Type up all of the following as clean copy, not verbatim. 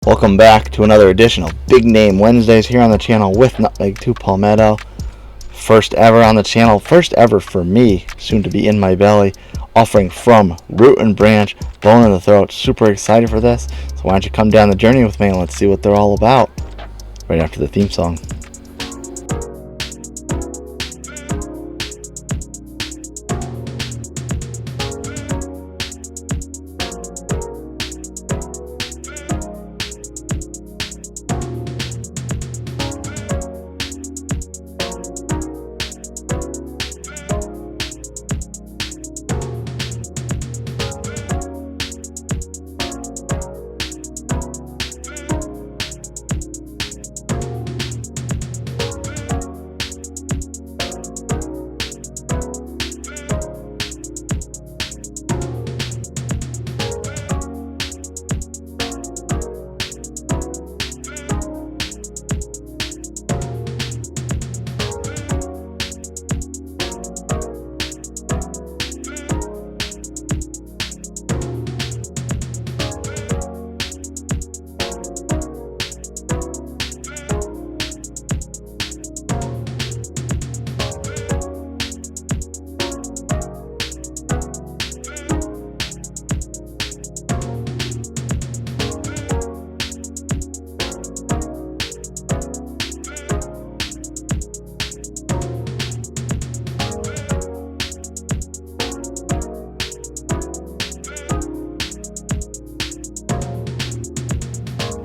Welcome back to another edition of Big Name Wednesdays here on the channel with Nutmeg 2 Palmetto. First ever on the channel, first ever for me, soon to be in my belly, offering from Root+Branch, Bone in the Throat. Super excited for this, so why don't you come down the journey with me and let's see what they're all about right after the theme song.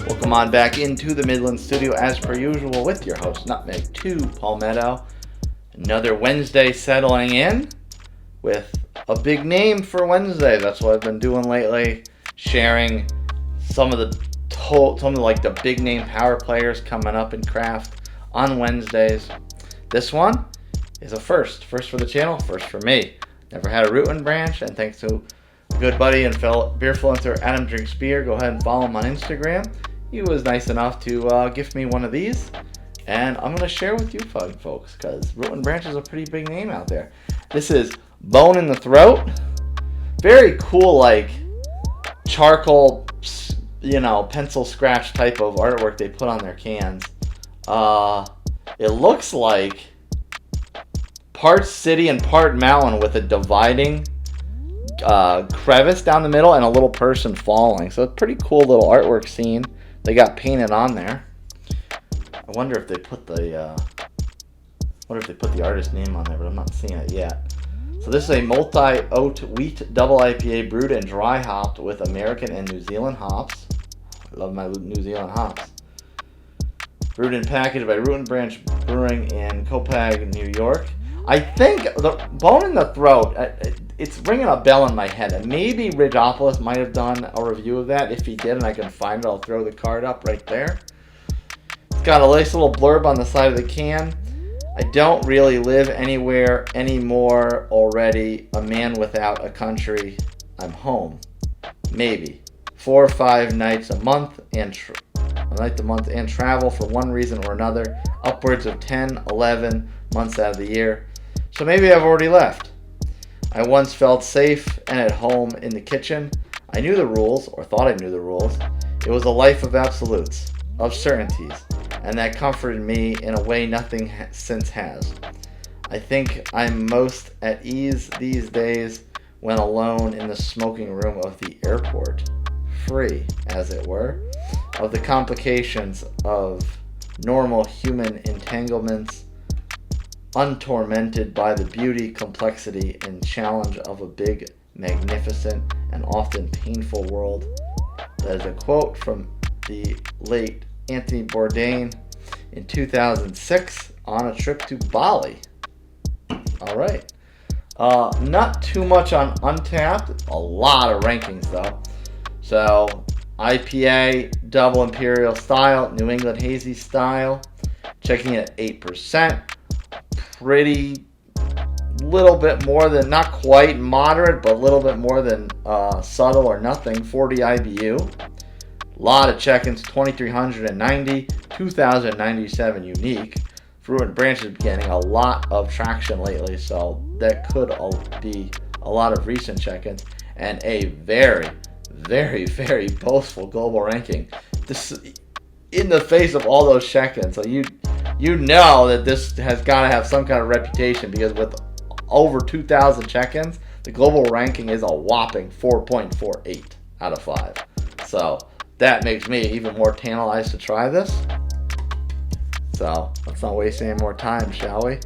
Welcome on back into the Midland studio as per usual with your host Nutmeg 2 Palmetto. Another Wednesday settling in with a big name for Wednesday. That's what I've been doing lately, sharing some of the big name power players coming up in craft on Wednesdays. This one is a first for the channel, first for me. Never had a Root+Branch, and thanks to a good buddy and fellow beer influencer Adam Drinks Beer. Go ahead and follow him on Instagram. He was nice enough to gift me one of these, and I'm going to share with you folks, because Root+Branch is a pretty big name out there. This is Bone in the Throat. Very cool, like charcoal, pencil scratch type of artwork they put on their cans. It looks like part city and part mountain with a dividing crevice down the middle and a little person falling. So it's a pretty cool little artwork scene they got painted on there. I wonder if they put the artist name on there, but I'm not seeing it yet. So this is a multi-oat wheat double IPA brewed and dry hopped with American and New Zealand hops. I love my New Zealand hops. Brewed and packaged by Root+Branch Brewing in Copag, New York. I think the Bone in the Throat, it's ringing a bell in my head. And maybe Ridgeopolis might have done a review of that. If he did and I can find it, I'll throw the card up right there. It's got a nice little blurb on the side of the can. I don't really live anywhere anymore already. A man without a country. I'm home. Maybe 4 or 5 nights a month and travel for one reason or another. Upwards of 10, 11 months out of the year. So maybe I've already left. I once felt safe and at home in the kitchen. I knew the rules, or thought I knew the rules. It was a life of absolutes, of certainties, and that comforted me in a way nothing since has. I think I'm most at ease these days when alone in the smoking room of the airport, free, as it were, of the complications of normal human entanglements, untormented by the beauty, complexity, and challenge of a big, magnificent, and often painful world. That is a quote from the late Anthony Bourdain in 2006 on a trip to Bali. All right. Not too much on Untapped. A lot of rankings, though. So, IPA, double imperial style, New England hazy style. Checking it at 8%. Pretty little bit more than, not quite moderate, but a little bit more than subtle or nothing. 40 IBU. A lot of check-ins, 2,390, 2,097 unique. Root+Branch is getting a lot of traction lately, so that could be a lot of recent check-ins. And a very, very, very boastful global ranking. this in the face of all those check-ins. So you know that this has got to have some kind of reputation, because with over 2,000 check-ins, the global ranking is a whopping 4.48 out of 5. So that makes me even more tantalized to try this. So let's not waste any more time, shall we?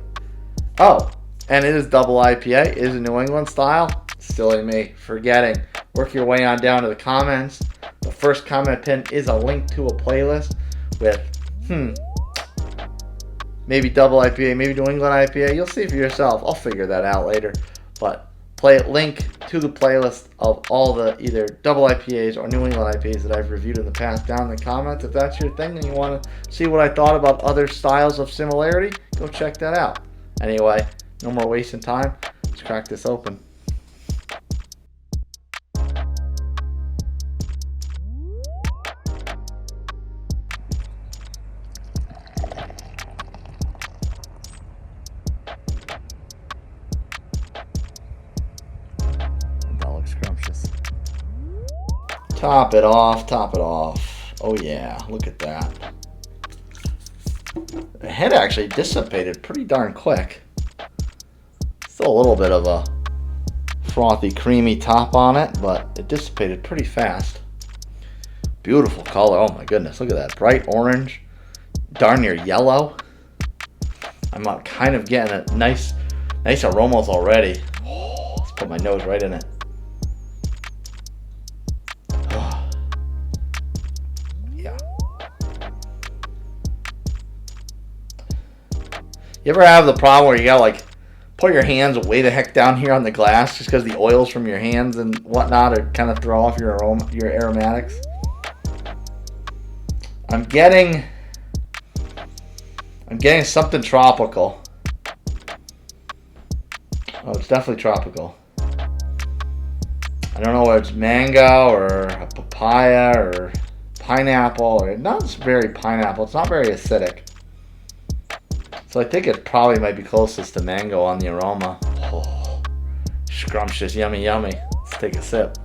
Oh, and it is double IPA. It is a New England style. Silly me, forgetting. Work your way on down to the comments. The first comment pin is a link to a playlist with, maybe double IPA, maybe New England IPA. You'll see for yourself. I'll figure that out later. But link to the playlist of all the either double IPAs or New England IPAs that I've reviewed in the past down in the comments. If that's your thing and you want to see what I thought about other styles of similarity, go check that out. Anyway, no more wasting time. Let's crack this open. Top it off, top it off. Oh yeah, look at that. The head actually dissipated pretty darn quick. Still a little bit of a frothy, creamy top on it, but it dissipated pretty fast. Beautiful color, oh my goodness, look at that. Bright orange, darn near yellow. I'm kind of getting a nice aromas already. Oh, let's put my nose right in it. You ever have the problem where you gotta like put your hands way the heck down here on the glass just because the oils from your hands and whatnot are kind of throw off your aromatics? I'm getting something tropical. Oh, it's definitely tropical. I don't know whether it's mango or a papaya or pineapple, or not very pineapple. It's not very acidic. So I think it probably might be closest to mango on the aroma. Oh, scrumptious, yummy, yummy. Let's take a sip.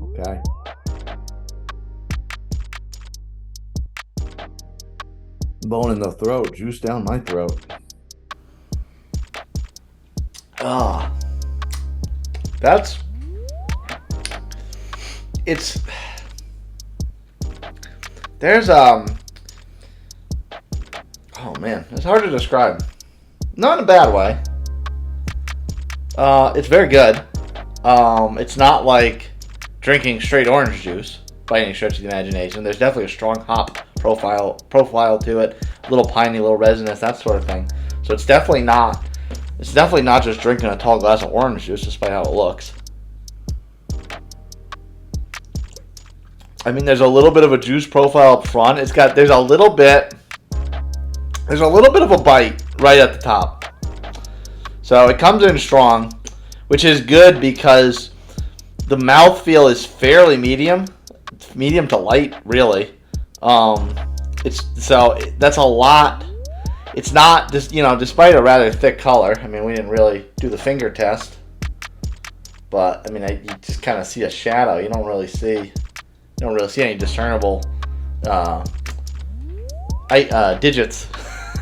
Okay. Bone in the throat, juice down my throat. Ah. Oh man, it's hard to describe. Not in a bad way. It's very good. It's not like drinking straight orange juice by any stretch of the imagination. There's definitely a strong hop profile to it, a little piney, little resinous, that sort of thing. So it's definitely not just drinking a tall glass of orange juice, despite how it looks. I mean, there's a little bit of a juice profile up front. There's a little bit of a bite right at the top. So it comes in strong, which is good because the mouthfeel is fairly medium to light, really. That's a lot. It's not just, despite a rather thick color. I mean, we didn't really do the finger test, but I mean, you just kind of see a shadow. You don't really see any discernible digits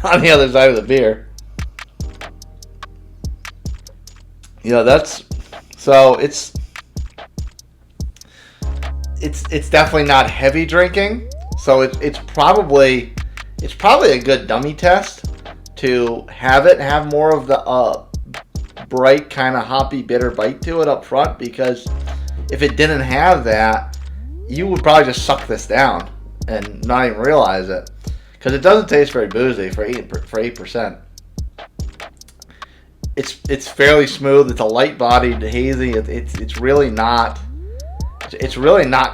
on the other side of the beer. It's definitely not heavy drinking, so it's probably a good dummy test to have more of the bright kind of hoppy bitter bite to it up front, because if it didn't have that, you would probably just suck this down and not even realize it, because it doesn't taste very boozy for 8%. It's fairly smooth. It's a light-bodied hazy. It's really not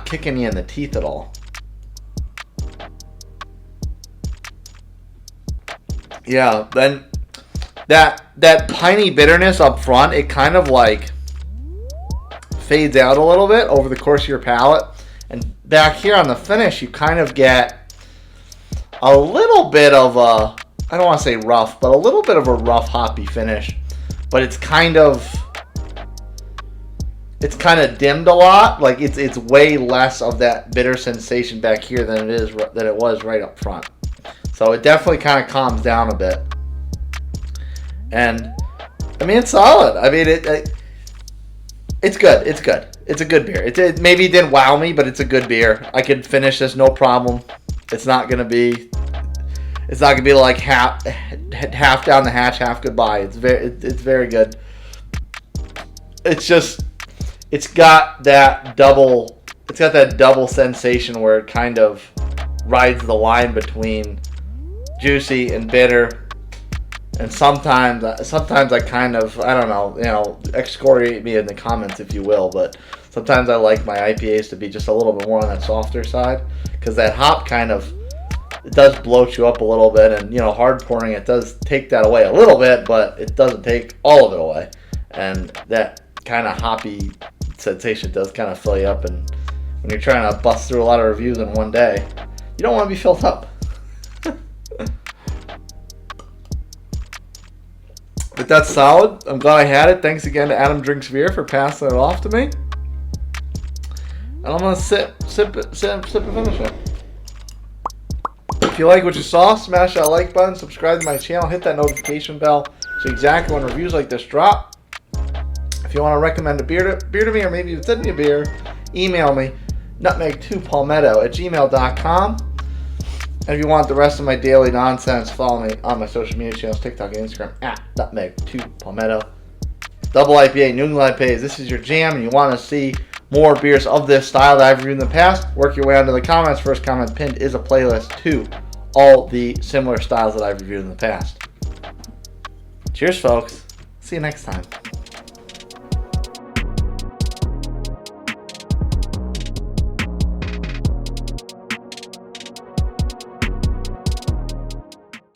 kicking you in the teeth at all. Yeah, then that piney bitterness up front, it kind of like fades out a little bit over the course of your palate, and back here on the finish, you kind of get a little bit of a I don't want to say rough, but a little bit of a rough hoppy finish. But it's kind of dimmed a lot. Like it's way less of that bitter sensation back here than it was right up front. So it definitely kind of calms down a bit. And I mean, it's solid. I mean, it's good. It's good. It's a good beer. It maybe didn't wow me, but it's a good beer. I could finish this no problem. It's not gonna be like half down the hatch, half goodbye. It's very good. It's got that double sensation where it kind of rides the line between juicy and bitter. And sometimes I kind of, I don't know, excoriate me in the comments if you will, but sometimes I like my IPAs to be just a little bit more on that softer side, because that hop kind of, it does bloat you up a little bit, and hard pouring, it does take that away a little bit, but it doesn't take all of it away. And that kind of hoppy sensation does kind of fill you up, and when you're trying to bust through a lot of reviews in one day, you don't want to be filled up. But that's solid. I'm glad I had it. Thanks again to Adam Drinks Beer for passing it off to me. And I'm going to sip and finish it. If you like what you saw, smash that like button, subscribe to my channel, hit that notification bell so exactly when reviews like this drop. If you want to recommend a beer to me, or maybe you send me a beer, email me, nutmeg2palmetto@gmail.com. And if you want the rest of my daily nonsense, follow me on my social media channels, TikTok and Instagram, @nutmeg2palmetto. Double IPA, New England IPAs. This is your jam, and you want to see more beers of this style that I've reviewed in the past, work your way onto the comments. First comment pinned is a playlist to all the similar styles that I've reviewed in the past. Cheers, folks. See you next time.